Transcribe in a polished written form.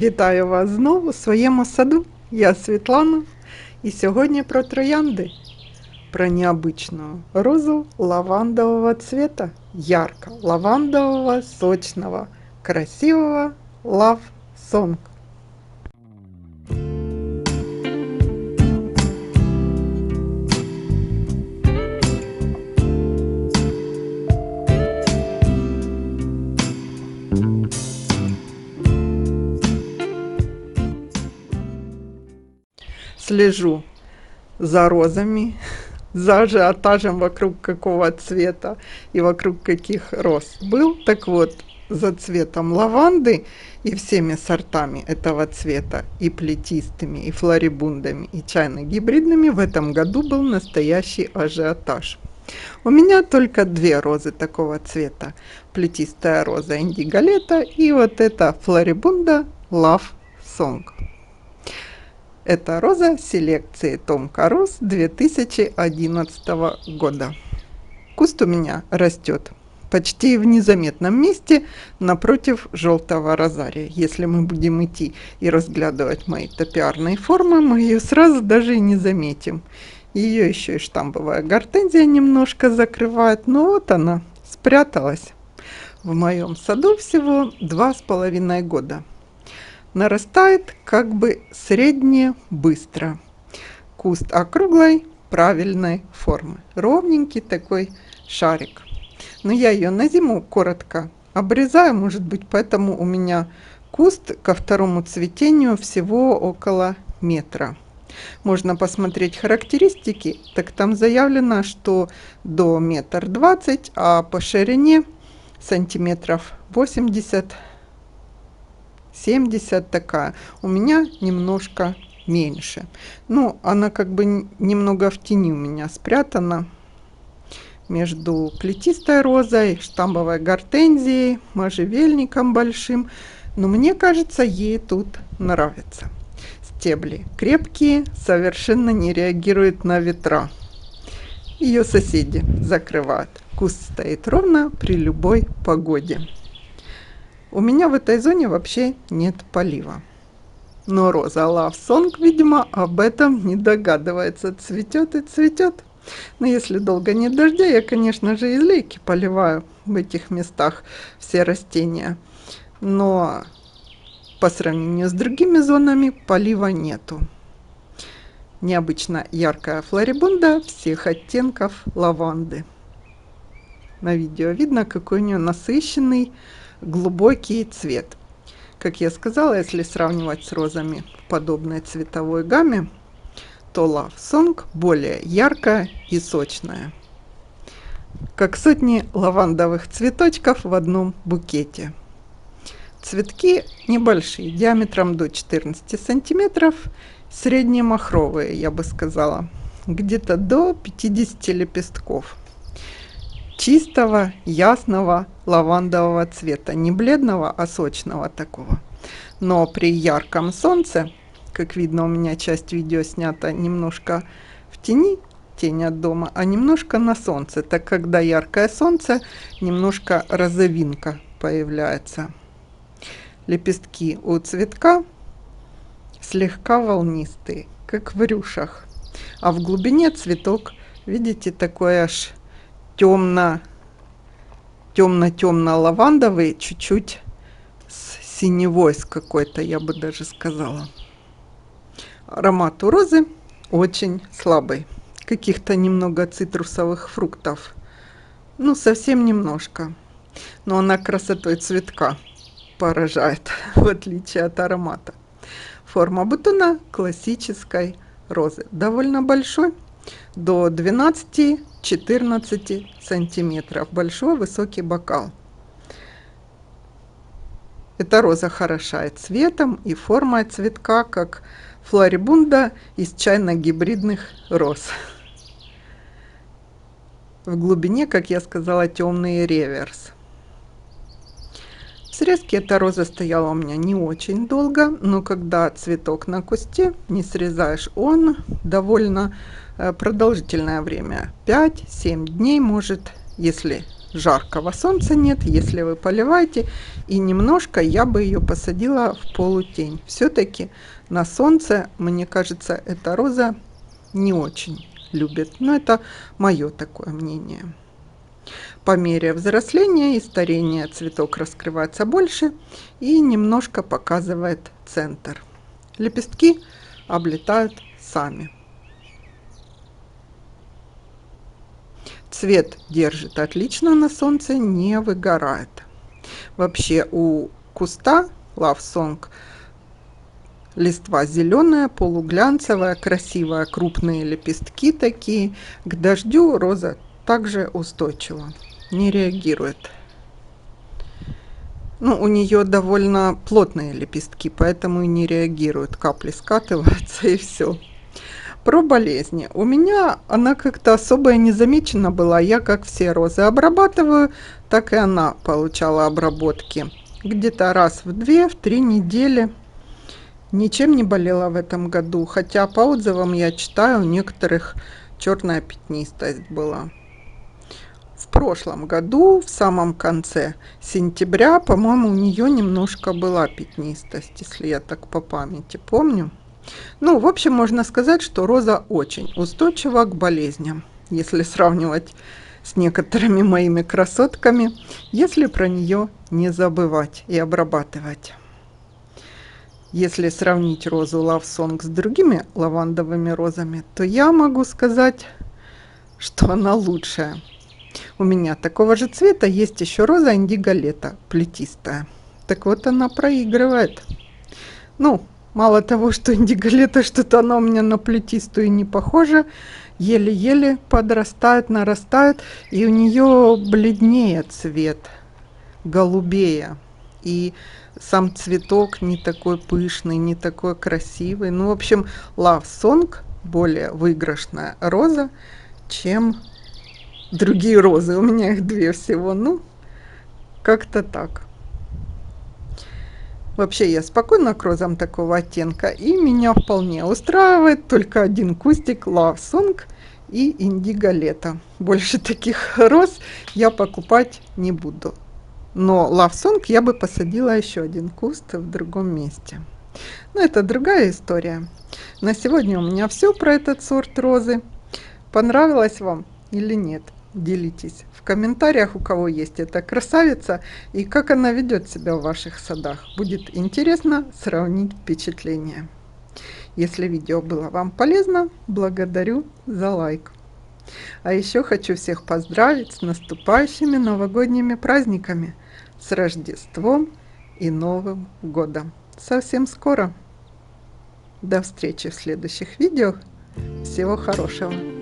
Вітаю вас знову у своєму саду. Я Світлана, і сьогодні про троянди, про необычную розу лавандового цвета, ярко-лавандового, сочного, красивого Love Song. Слежу за розами, за ажиотажем вокруг какого цвета и вокруг каких роз был. Так вот, за цветом лаванды и всеми сортами этого цвета, и плетистыми, и флорибундами, и чайно-гибридными в этом году был настоящий ажиотаж. У меня только две розы такого цвета. Плетистая роза индиго-лето и вот эта флорибунда Love Song. Это роза селекции Томка Роз 2011 года. Куст у меня растет почти в незаметном месте напротив желтого розария. Если мы будем идти и разглядывать мои топиарные формы, мы ее сразу даже и не заметим. Ее еще и штамбовая гортензия немножко закрывает, но вот она спряталась в моем саду всего 2,5 года. Нарастает как бы средне быстро. Куст округлой, правильной формы. Ровненький такой шарик. Но я ее на зиму коротко обрезаю, может быть, поэтому у меня куст ко второму цветению всего около метра. Можно посмотреть характеристики, так там заявлено, что до 1,20 м, а по ширине сантиметров 80-70 такая. У меня немножко меньше. Ну, она как бы немного в тени у меня спрятана между плетистой розой, штамбовой гортензией, можжевельником большим. Но мне кажется, ей тут нравится. Стебли крепкие, совершенно не реагируют на ветра. Ее соседи закрывают. Куст стоит ровно при любой погоде. У меня в этой зоне вообще нет полива. Но роза Love Song, видимо, об этом не догадывается. Цветет и цветет. Но если долго нет дождя, я, конечно же, из лейки поливаю в этих местах все растения. Но по сравнению с другими зонами полива нету. Необычно яркая флорибунда всех оттенков лаванды. На видео видно, какой у нее насыщенный, глубокий цвет. Как я сказала, если сравнивать с розами в подобной цветовой гамме, то Love Song более яркая и сочная. Как сотни лавандовых цветочков в одном букете. Цветки небольшие, диаметром до 14 сантиметров, среднемахровые, я бы сказала, где-то до 50 лепестков. Чистого, ясного лавандового цвета, не бледного, а сочного такого. Но при ярком солнце, как видно, у меня часть видео снята немножко в тени, тень от дома, а немножко на солнце. Так когда яркое солнце, немножко розовинка появляется. Лепестки у цветка слегка волнистые, как в рюшах. А в глубине цветок, видите, такой аж темно-лавандовый, чуть-чуть с синевой, с какой-то, я бы даже сказала. Аромат у розы очень слабый. Каких-то немного цитрусовых фруктов. Ну, совсем немножко. Но она красотой цветка поражает, в отличие от аромата. Форма бутона классической розы. Довольно большой, до 12-14 сантиметров. Большой высокий бокал. Эта роза хороша и цветом, и формой цветка, как флорибунда из чайно-гибридных роз. В глубине, как я сказала, темный реверс. В срезке эта роза стояла у меня не очень долго, но когда цветок на кусте, не срезаешь, он довольно продолжительное время, 5-7 дней может, если жаркого, солнца нет, если вы поливаете, и немножко я бы ее посадила в полутень. Все-таки на солнце, мне кажется, эта роза не очень любит. Но это мое такое мнение. По мере взросления и старения цветок раскрывается больше и немножко показывает центр. Лепестки облетают сами. Цвет держит отлично на солнце, не выгорает. Вообще у куста Love Song листва зеленая, полуглянцевая, красивая, крупные лепестки такие. К дождю роза также устойчива, не реагирует. Ну, у нее довольно плотные лепестки, поэтому и не реагирует. Капли скатываются и все. Про болезни. У меня она как-то особо и не замечена была. Я, как все розы обрабатываю, так и она получала обработки. Где-то раз в 2-3 недели. Ничем не болела в этом году. Хотя по отзывам я читаю, у некоторых черная пятнистость была. В прошлом году, в самом конце сентября, по-моему, у нее немножко была пятнистость, если я так по памяти помню. Ну, в общем, можно сказать, что роза очень устойчива к болезням, если сравнивать с некоторыми моими красотками, если про нее не забывать и обрабатывать. Если сравнить розу Love Song с другими лавандовыми розами, то я могу сказать, что она лучшая. У меня такого же цвета есть еще роза Индиго Лето, плетистая. Так вот, она проигрывает. Ну, мало того, что Индиго Лето, что-то она у меня на плетистую не похожа. Еле-еле подрастает, нарастает. И у нее бледнее цвет, голубее. И сам цветок не такой пышный, не такой красивый. Ну, в общем, Love Song более выигрышная роза, чем другие розы. У меня их 2 всего. Ну, как-то так. Вообще я спокойна к розам такого оттенка, и меня вполне устраивает только один кустик Love Song и Индиго Лето. Больше таких роз я покупать не буду. Но Love Song я бы посадила еще один куст в другом месте. Но это другая история. На сегодня у меня все про этот сорт розы. Понравилось вам или нет? Делитесь в комментариях, у кого есть эта красавица и как она ведет себя в ваших садах. Будет интересно сравнить впечатления. Если видео было вам полезно, благодарю за лайк. А еще хочу всех поздравить с наступающими новогодними праздниками, с Рождеством и Новым годом. Совсем скоро. До встречи в следующих видео. Всего хорошего.